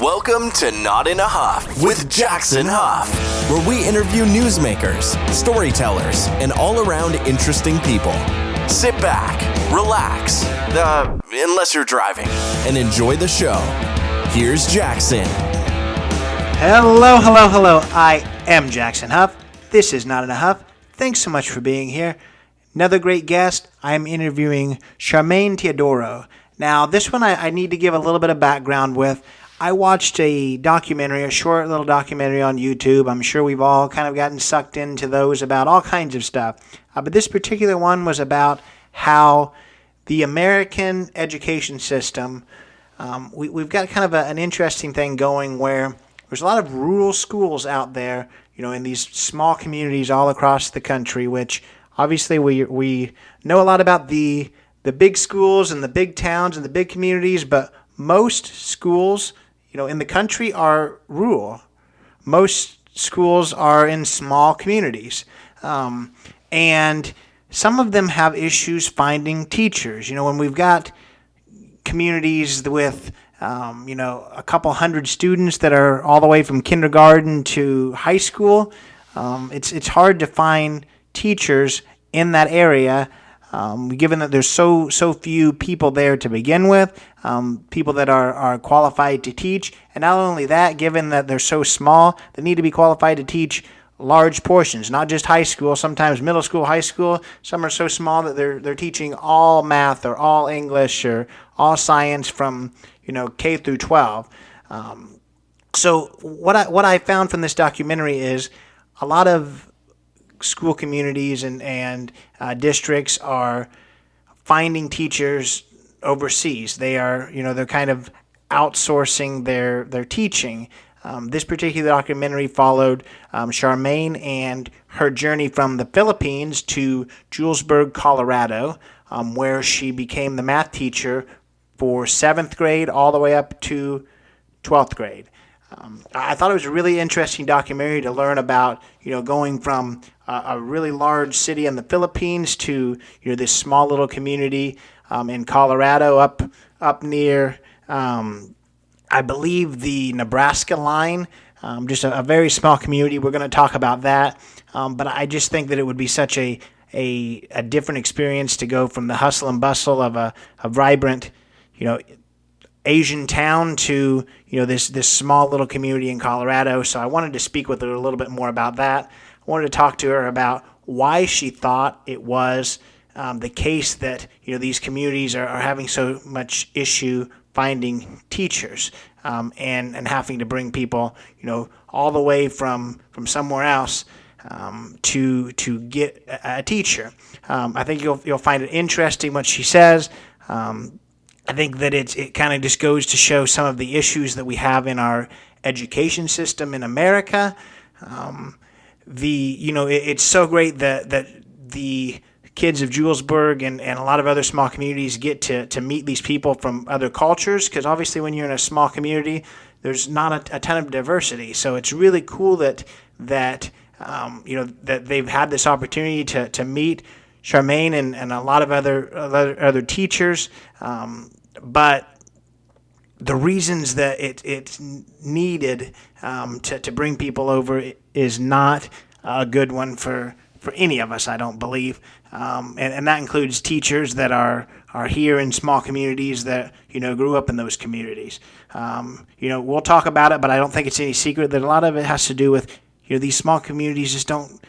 Welcome to Not in a Huff with Jackson Huff, where we interview newsmakers, storytellers, and all-around interesting people. Sit back, relax, unless you're driving, and enjoy the show. Here's Jackson. Hello. I am Jackson Huff. This is Not in a Huff. Thanks so much for being here. Another great guest. I'm interviewing Charmaine Teodoro. Now, this one I need to give a little bit of background with. I watched a documentary, a short little documentary on YouTube. I'm sure we've all kind of gotten sucked into those about all kinds of stuff. But this particular one was about how the American education system, we've got kind of an interesting thing going where there's a lot of rural schools out there, in these small communities all across the country, which obviously we know a lot about the big schools and the big towns and the big communities, but most schools in the country are rural. Most schools are in small communities. And some of them have issues finding teachers. When we've got communities with, a couple hundred students that are all the way from kindergarten to high school, it's hard to find teachers in that area, given that there's so few people there to begin with, people that are qualified to teach. And not only that, given that they're so small, they need to be qualified to teach large portions, not just high school, sometimes middle school, high school. Some are so small that they're teaching all math or all English or all science from K through 12. So what I found from this documentary is a lot of school communities and districts are finding teachers overseas. They are, they're kind of outsourcing their teaching. This particular documentary followed Charmaine and her journey from the Philippines to Julesburg, Colorado, where she became the math teacher for 7th grade all the way up to 12th grade. I thought it was a really interesting documentary to learn about, going from a really large city in the Philippines to, this small little community in Colorado up near, I believe, the Nebraska line, just a very small community. We're going to talk about that. But I just think that it would be such a different experience to go from the hustle and bustle of a vibrant, Asian town to this small little community in Colorado. So I wanted to speak with her a little bit more about that. I wanted to talk to her about why she thought it was the case that these communities are having so much issue finding teachers and having to bring people all the way from somewhere else to get a teacher. I think you'll find it interesting what she says. I think that it kind of just goes to show some of the issues that we have in our education system in America. It's so great that the kids of Julesburg and a lot of other small communities get to meet these people from other cultures, because obviously when you're in a small community, there's not a ton of diversity. So it's really cool that that they've had this opportunity to meet Charmaine and a lot of other teachers. But the reasons that it's needed to bring people over is not a good one for any of us, I don't believe. And that includes teachers that are here in small communities that, grew up in those communities. We'll talk about it, but I don't think it's any secret that a lot of it has to do with, these small communities just don't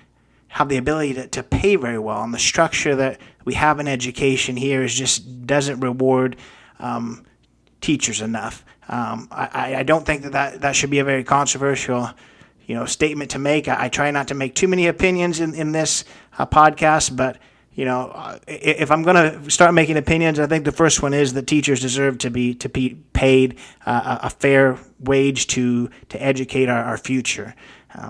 have the ability to pay very well. And the structure that we have in education here doesn't reward teachers enough. I don't think that should be a very controversial statement to make. I try not to make too many opinions in this podcast, but if I'm going to start making opinions, I think the first one is that teachers deserve to be paid a fair wage to educate our future.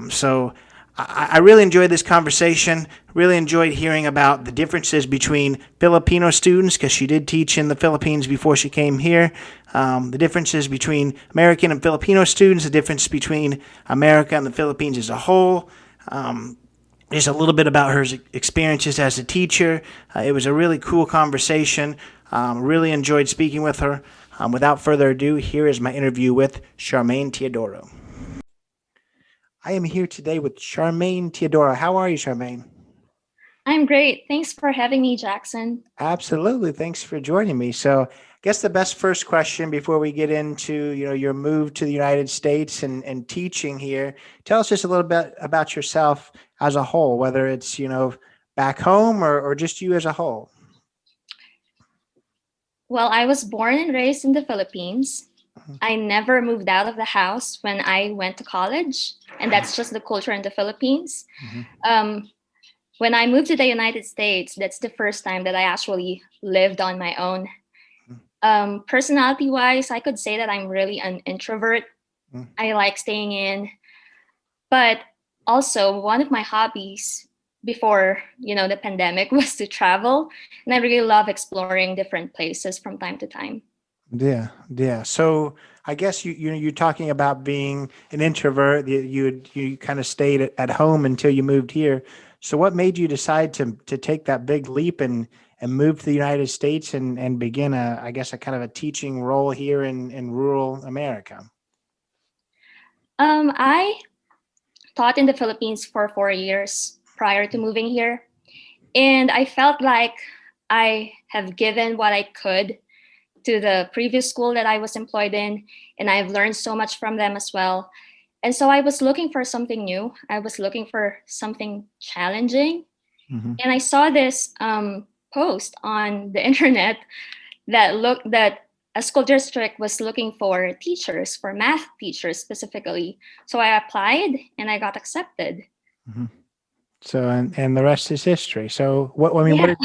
So I really enjoyed this conversation, really enjoyed hearing about the differences between Filipino students, because she did teach in the Philippines before she came here, the differences between American and Filipino students, the difference between America and the Philippines as a whole, just a little bit about her experiences as a teacher. It was a really cool conversation. Really enjoyed speaking with her. Without further ado, here is my interview with Charmaine Teodoro. I am here today with Charmaine Teodoro. How are you, Charmaine? I'm great. Thanks for having me, Jackson. Absolutely. Thanks for joining me. So, I guess the best first question before we get into, your move to the United States and teaching here, tell us just a little bit about yourself as a whole, whether it's, back home or just you as a whole. Well, I was born and raised in the Philippines. I never moved out of the house when I went to college, and that's just the culture in the Philippines. Mhm. When I moved to the United States, that's the first time that I actually lived on my own. Personality-wise, I could say that I'm really an introvert. Mm. I like staying in, but also one of my hobbies before the pandemic was to travel, and I really love exploring different places from time to time. Yeah. So I guess you're talking about being an introvert. You kind of stayed at home until you moved here. So what made you decide to take that big leap and move to the United States and begin I guess a kind of a teaching role here in rural America? I taught in the Philippines for 4 years prior to moving here, and I felt like I have given what I could to the previous school that I was employed in, and I've learned so much from them as well. And so I was looking for something new. I was looking for something challenging. Hmm. And I saw this post on the internet that a school district was looking for teachers, for math teachers specifically. So I applied and I got accepted. Hmm. So and the rest is history. So Yeah.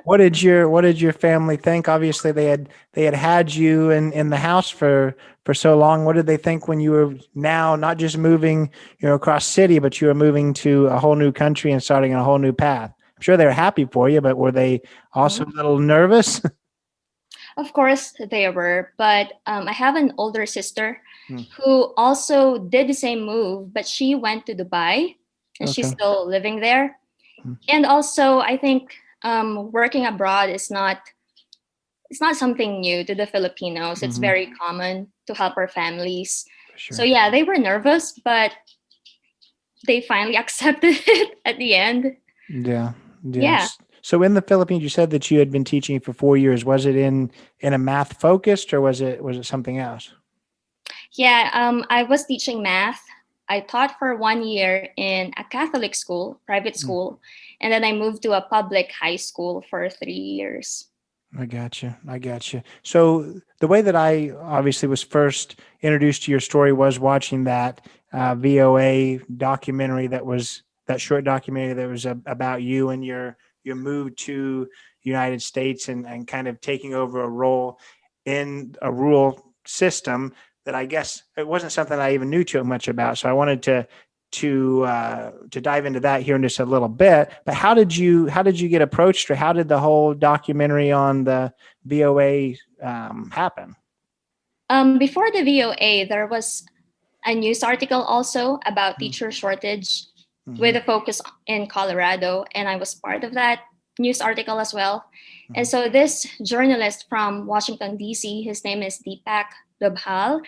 what did your family think? Obviously, they had you in the house for so long. What did they think when you were now not just moving, across city, but you were moving to a whole new country and starting on a whole new path? I'm sure they were happy for you, but were they also a little nervous? Of course, they were, but I have an older sister Hmm. who also did the same move, but she went to Dubai and she's Okay. still living there. Hmm. And also, I think working abroad is not it's not something new to the Filipinos. It's Hmm. very common to help our families. For So sure. yeah, they were nervous, but they finally accepted it at the end. Yeah. Yeah. Yeah. So in the Philippines, you said that you had been teaching for 4 years. Was it in a math focused or was it something else? Yeah, I was teaching math. I taught for 1 year in a Catholic school, private Mm. school, and then I moved to a public high school for 3 years. I got you. I got you. So the way that I obviously was first introduced to your story was watching that VOA documentary that short documentary that was about you and your move to the United States and kind of taking over a role in a rural system that I guess it wasn't something I even knew too much about. So I wanted to dive into that here in just a little bit. But how did you get approached, or how did the whole documentary on the VOA happen? Before the VOA, there was a news article also about teacher shortage Mm-hmm. with a focus in Colorado, and I was part of that news article as well. And so this journalist from Washington, D.C., his name is Deepak Dobhal,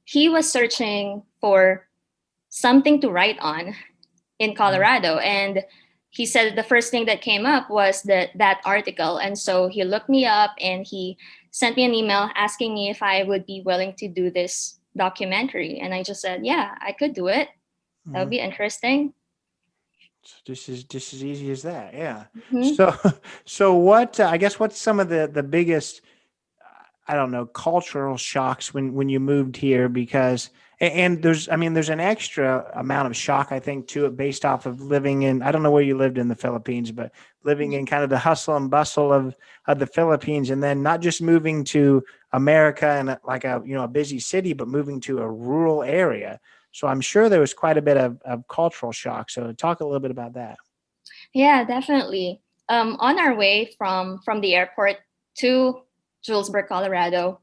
he was searching for something to write on in Colorado. And he said the first thing that came up was that article. And so he looked me up and he sent me an email asking me if I would be willing to do this documentary. And I just said, yeah, I could do it. That would Mm-hmm. be interesting. Just as easy as that. Yeah. Mhm. So so what I guess what's some of the biggest I don't know, cultural shocks when you moved here because and there's an extra amount of shock I think to it based off of living in I don't know where you lived in the Philippines, but living in kind of the hustle and bustle of the Philippines and then not just moving to America and like a busy city, but moving to a rural area. So I'm sure there was quite a bit of cultural shock. So talk a little bit about that. Yeah, definitely. On our way from the airport to Julesburg, Colorado,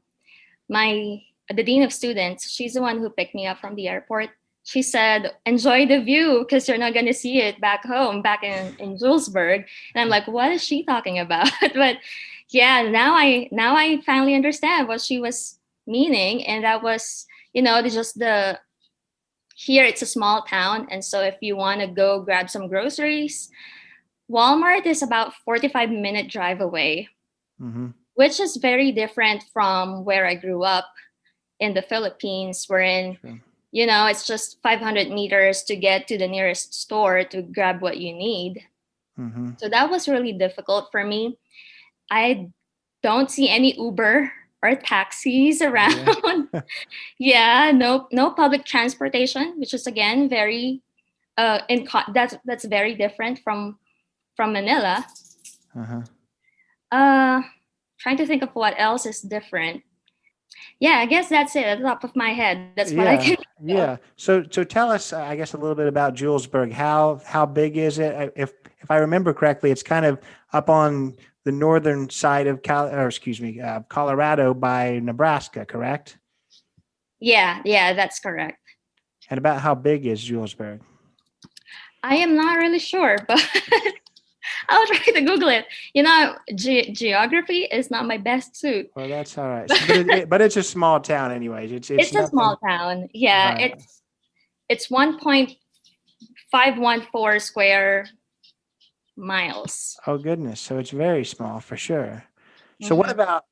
my the dean of students, she's the one who picked me up from the airport. She said, "Enjoy the view because you're not gonna see it back home, back in Julesburg." And I'm like, "What is she talking about?" But yeah, now I finally understand what she was meaning. And that was, just here it's a small town. And so if you want to go grab some groceries, Walmart is about 45-minute drive away, which is very different from where I grew up in the Philippines, wherein, Sure. it's just 500 meters to get to the nearest store to grab what you need. So that was really difficult for me. I don't see any Uber or taxis around. Yeah, no public transportation, which is again very that's very different from Manila. Trying to think of what else is different. Yeah, I guess that's it at the top of my head. That's what I can think of. Yeah. So tell us, I guess, a little bit about Julesburg. How big is it? If I remember correctly, it's kind of up on the northern side of Colorado by Nebraska, correct? Yeah, that's correct. And about how big is Julesburg? I am not really sure, but I'll try to Google it. Geography is not my best suit. Well, that's all right. But it's a small town, anyways. It's a small town. Yeah, right. It's 1.514 square miles. Oh goodness! So it's very small for sure. So what about?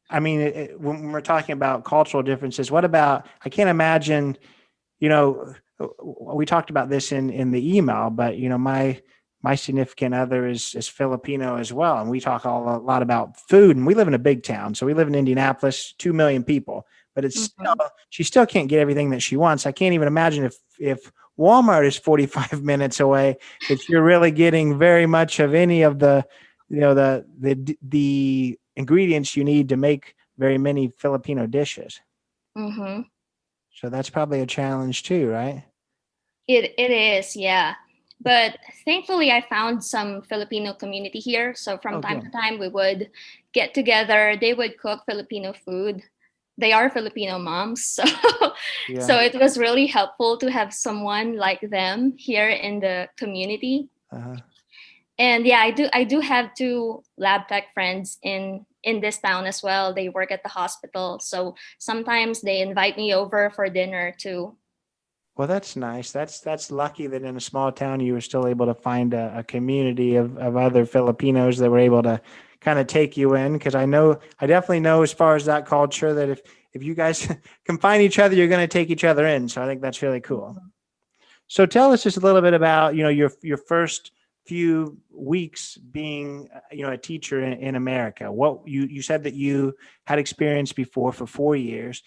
I mean, when we're talking about cultural differences, what about? I can't imagine. We talked about this in the email, but my significant other is Filipino as well. And we talk a lot about food, and we live in a big town. So we live in Indianapolis, 2 million people, but she still can't get everything that she wants. I can't even imagine if Walmart is 45 minutes away, if you're really getting very much of any of the ingredients you need to make very many Filipino dishes. So that's probably a challenge too, right? It is, yeah. But thankfully, I found some Filipino community here. So from time to time, we would get together. They would cook Filipino food. They are Filipino moms. So, so it was really helpful to have someone like them here in the community. And yeah, I do have 2 lab tech friends in this town as well. They work at the hospital. So sometimes they invite me over for dinner too. Well, that's nice. That's lucky that in a small town you were still able to find a community of other Filipinos that were able to kind of take you in. Because I definitely know as far as that culture that if you guys can find each other, you're going to take each other in. So I think that's really cool. So tell us just a little bit about your first few weeks being a teacher in America. What you said that you had experience before for 4 years.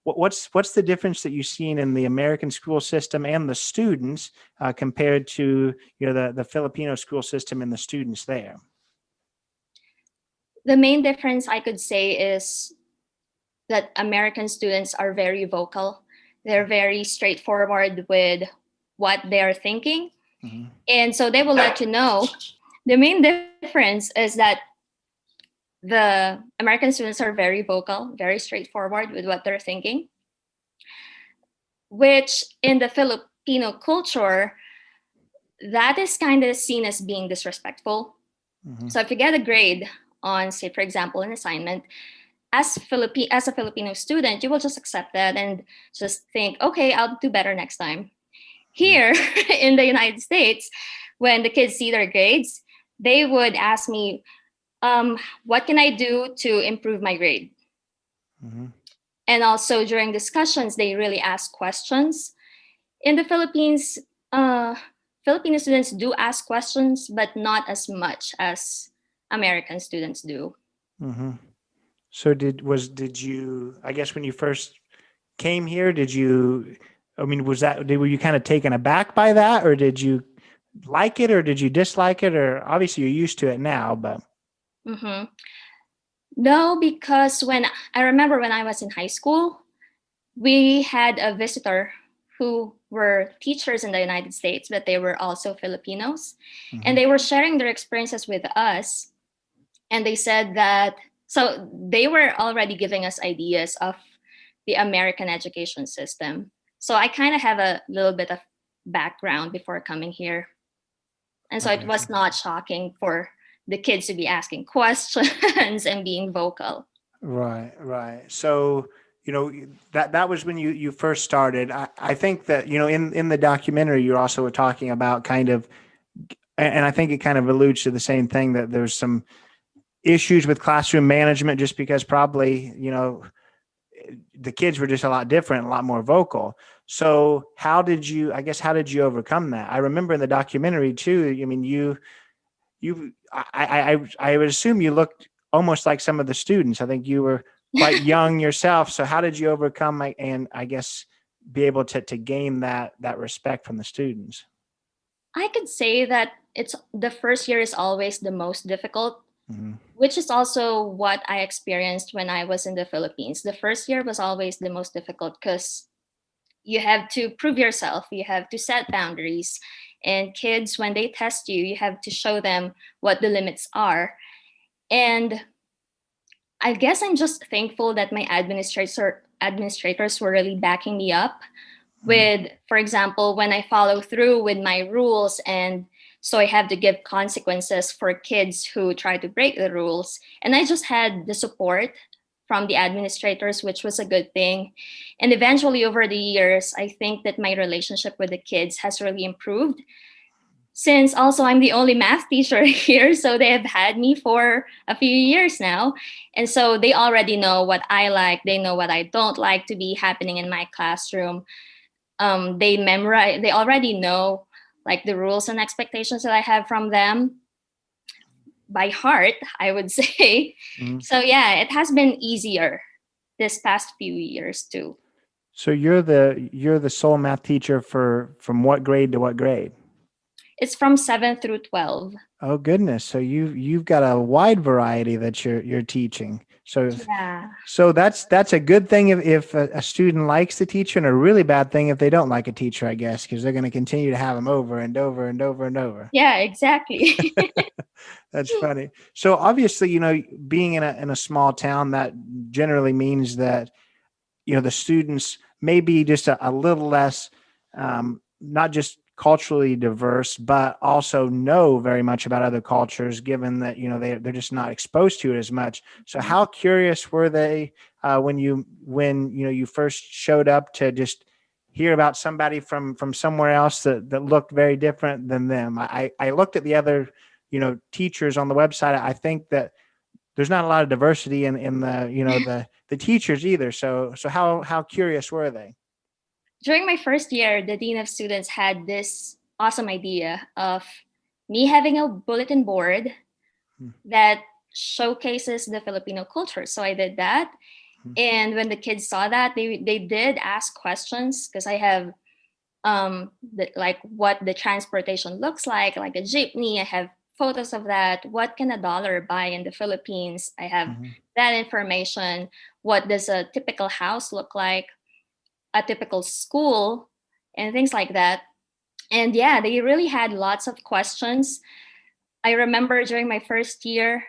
What's the difference that you've seen in the American school system and the students compared to the Filipino school system and the students there? The main difference I could say is that American students are very vocal. They're very straightforward with what they're thinking. And so they will let you know. The main difference is that the American students are very vocal, very straightforward with what they're thinking, which in the Filipino culture, that is kind of seen as being disrespectful. So if you get a grade on, say, for example, an assignment, as a Filipino student, you will just accept that and just think, okay, I'll do better next time. Here in the United States, when the kids see their grades, they would ask me, what can I do to improve my grade? And also during discussions, they really ask questions. In the Philippines, Filipino students do ask questions, but not as much as American students do. So did you, I guess when you first came here, were you kind of taken aback by that, or did you like it, or did you dislike it, or obviously you're used to it now, but. No, because I remember when I was in high school, we had a visitor who were teachers in the United States, but they were also Filipinos. And they were sharing their experiences with us. And they said that, so they were already giving us ideas of the American education system. So I kind of have a little bit of background before coming here. And so it was not shocking for the kids to be asking questions and being vocal. Right, right. So, that was when you first started. I think that, in the documentary, you also were talking about kind of, and I think it kind of alludes to the same thing, that there's some issues with classroom management just because probably, the kids were just a lot different, a lot more vocal. So how did you overcome that? I remember in the documentary too, I mean, I would assume you looked almost like some of the students. I think you were quite young yourself. So how did you overcome and I guess be able to gain that respect from the students? I could say that it's the first year is always the most difficult, Mm-hmm. which is also what I experienced when I was in the Philippines. The first year was always the most difficult because you have to prove yourself, you have to set boundaries. And kids, when they test you, you have to show them what the limits are. And I guess I'm just thankful that my administrators were really backing me up with, for example, when I follow through with my rules, and so I have to give consequences for kids who try to break the rules. And I just had the support from the administrators, which was a good thing. And eventually, over the years, I think that my relationship with the kids has really improved. Since also I'm the only math teacher here, so they have had me for a few years now. And so they already know what I like, they know what I don't like to be happening in my classroom. They already know like the rules and expectations that I have from them by heart, I would say. Mm-hmm. So yeah, it has been easier this past few years too. So you're the sole math teacher from what grade to what grade? It's from 7 through 12. Oh goodness. So you've got a wide variety that you're teaching. Yeah. So that's a good thing if a student likes the teacher, and a really bad thing if they don't like a teacher, I guess, because they're going to continue to have them over and over and over and over. Yeah, exactly. That's funny. So obviously, being in a small town, that generally means that, the students may be just a little less, not just culturally diverse, but also know very much about other cultures, given that, they're just not exposed to it as much. So how curious were they when you first showed up to just hear about somebody from somewhere else that looked very different than them? I looked at the other, teachers on the website. I think that there's not a lot of diversity in the, the teachers either. So how curious were they? During my first year, the dean of students had this awesome idea of me having a bulletin board that showcases the Filipino culture. So I did that. And when the kids saw that, they did ask questions, because I have like what the transportation looks like a jeepney. I have photos of that. What can a dollar buy in the Philippines? I have that information. What does a typical house look like? A typical school, and things like that. And yeah, they really had lots of questions. I remember during my first year,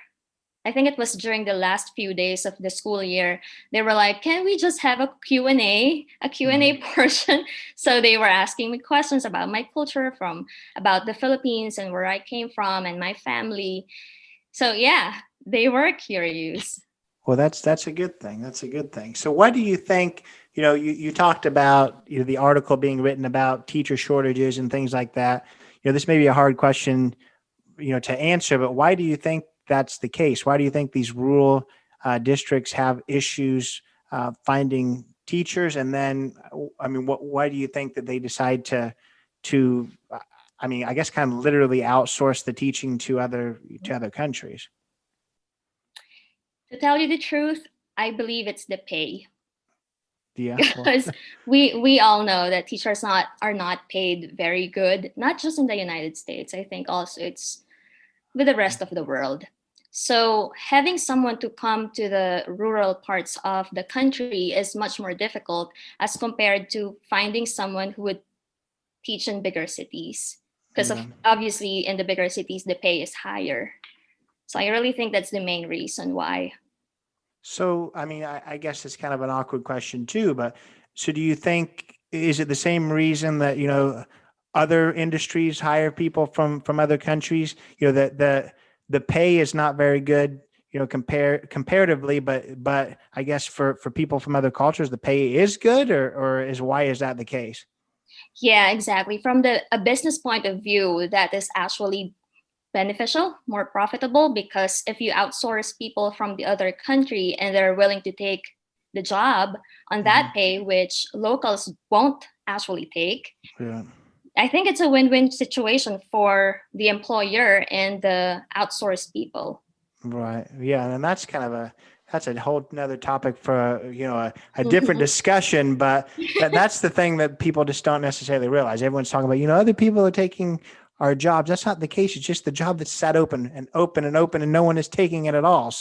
I think it was during the last few days of the school year, they were like, can we just have a Q&A portion? So they were asking me questions about my culture, about the Philippines and where I came from and my family. So yeah, they were curious. Well, that's a good thing. That's a good thing. So why do you think, you talked about, the article being written about teacher shortages and things like that. This may be a hard question, to answer, but why do you think that's the case? Why do you think these rural districts have issues finding teachers? And then, why do you think that they decide to, I guess kind of literally outsource the teaching to other countries? To tell you the truth, I believe it's the pay. Yeah. Because we all know that teachers are not paid very good, not just in the United States. I think also it's with the rest of the world. So having someone to come to the rural parts of the country is much more difficult as compared to finding someone who would teach in bigger cities. Because obviously in the bigger cities, the pay is higher. So I really think that's the main reason why. So, I guess it's kind of an awkward question too, but so do you think, is it the same reason that, other industries hire people from other countries, that the pay is not very good, comparatively, but I guess for people from other cultures, the pay is good, or why is that the case? Yeah, exactly. From a business point of view, that is actually beneficial, more profitable, because if you outsource people from the other country and they're willing to take the job on that pay, which locals won't actually take, Yeah. I think it's a win-win situation for the employer and the outsourced people. Right. Yeah. And that's a whole nother topic for, a different discussion, but that's the thing that people just don't necessarily realize. Everyone's talking about, other people are taking our jobs. That's not the case. It's just the job that's sat open and open and open and no one is taking it at all.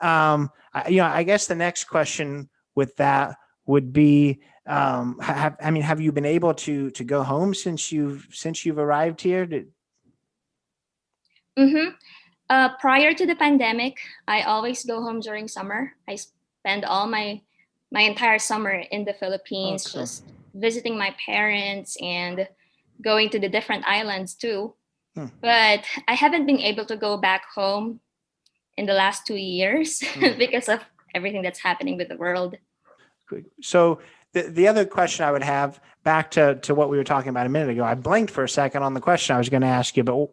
I guess the next question with that would be, have you been able to go home since you've arrived here? Mm-hmm. Prior to the pandemic, I always go home during summer. I spend all my entire summer in the Philippines, cool. just visiting my parents and going to the different islands too. But I haven't been able to go back home in the last 2 years because of everything that's happening with the world. So the other question I would have, back to what we were talking about a minute ago, I blanked for a second on the question I was going to ask you, but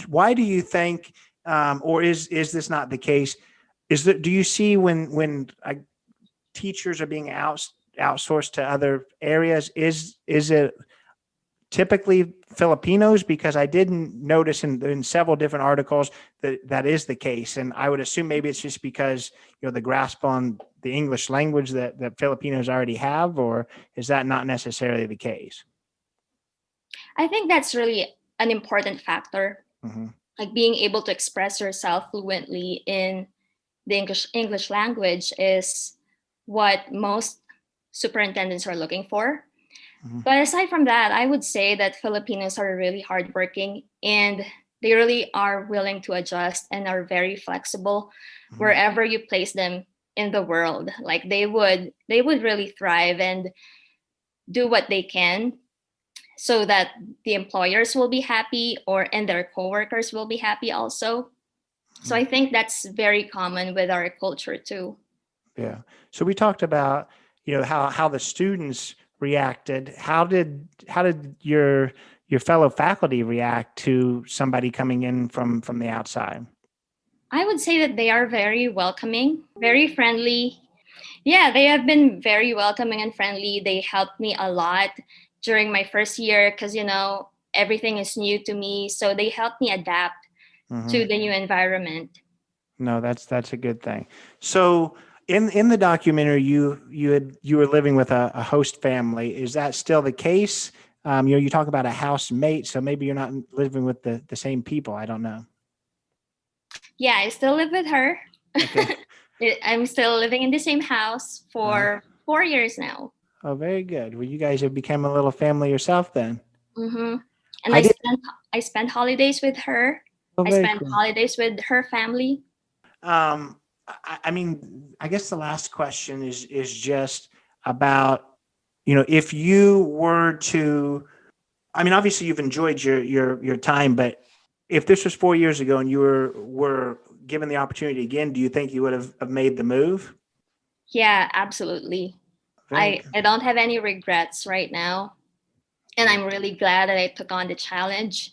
why do you think, or is this not the case? Do you see when teachers are being outsourced to other areas, is it typically Filipinos? Because I didn't notice in several different articles that is the case. And I would assume maybe it's just because, the grasp on the English language that Filipinos already have, or is that not necessarily the case? I think that's really an important factor. Like being able to express yourself fluently in the English language is what most superintendents are looking for. But aside from that, I would say that Filipinos are really hardworking and they really are willing to adjust and are very flexible wherever you place them in the world. Like they would really thrive and do what they can so that the employers will be happy and their coworkers will be happy also. So I think that's very common with our culture too. Yeah. So we talked about, how the students reacted. How did your fellow faculty react to somebody coming in from the outside? I would say that they are very welcoming, very friendly. Yeah, they have been very welcoming and friendly. They helped me a lot during my first year because, everything is new to me. So they helped me adapt to the new environment. No, that's a good thing. So in the documentary, you were living with a host family. Is that still the case? You talk about a housemate, so maybe you're not living with the same people. I don't know. Yeah, I still live with her. Okay. I'm still living in the same house for 4 years now. Oh, very good. Well, you guys have become a little family yourself then. And I spent holidays with her. Oh, I spent holidays with her family. I mean, I guess the last question is just about, if you were to, I mean, obviously you've enjoyed your time, but if this was 4 years ago and you were given the opportunity again, do you think you would have made the move? Yeah, absolutely. I don't have any regrets right now. And I'm really glad that I took on the challenge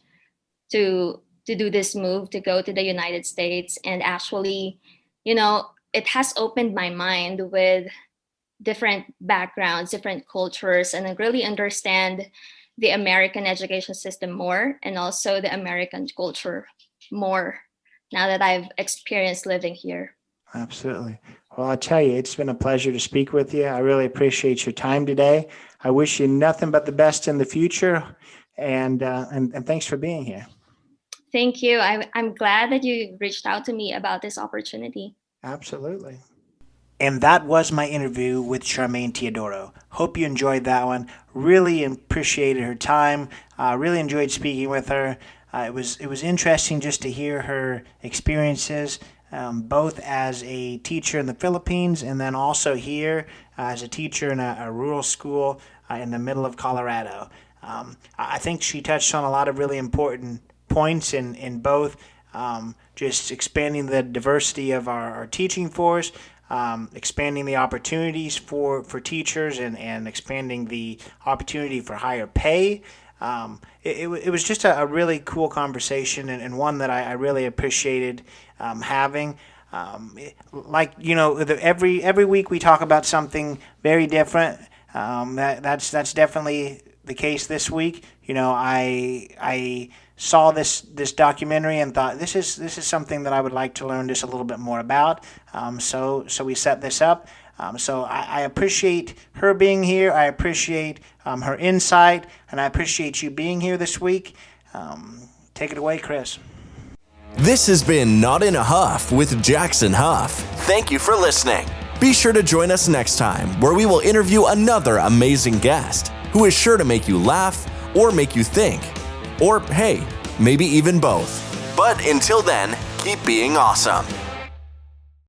to do this move, to go to the United States. And actually, it has opened my mind with different backgrounds, different cultures, and I really understand the American education system more and also the American culture more now that I've experienced living here. Absolutely. Well, I tell you, it's been a pleasure to speak with you. I really appreciate your time today. I wish you nothing but the best in the future, and thanks for being here. Thank you. I'm glad that you reached out to me about this opportunity. Absolutely. And that was my interview with Charmaine Teodoro. Hope you enjoyed that one. Really appreciated her time. Really enjoyed speaking with her. It was interesting just to hear her experiences, both as a teacher in the Philippines and then also here as a teacher in a rural school in the middle of Colorado. I think she touched on a lot of really important points in both just expanding the diversity of our teaching force, expanding the opportunities for teachers, and expanding the opportunity for higher pay. It was just a really cool conversation, and one that I really appreciated having. Every week we talk about something very different. That's definitely the case this week. I saw this documentary and thought this is something that I would like to learn just a little bit more about. So we set this up. So I appreciate her being here. I appreciate her insight, and I appreciate you being here this week. Take it away, Chris. This has been Not in a Huff with Jackson Huff. Thank you for listening. Be sure to join us next time, where we will interview another amazing guest who is sure to make you laugh or make you think. Or hey, maybe even both. But until then, keep being awesome.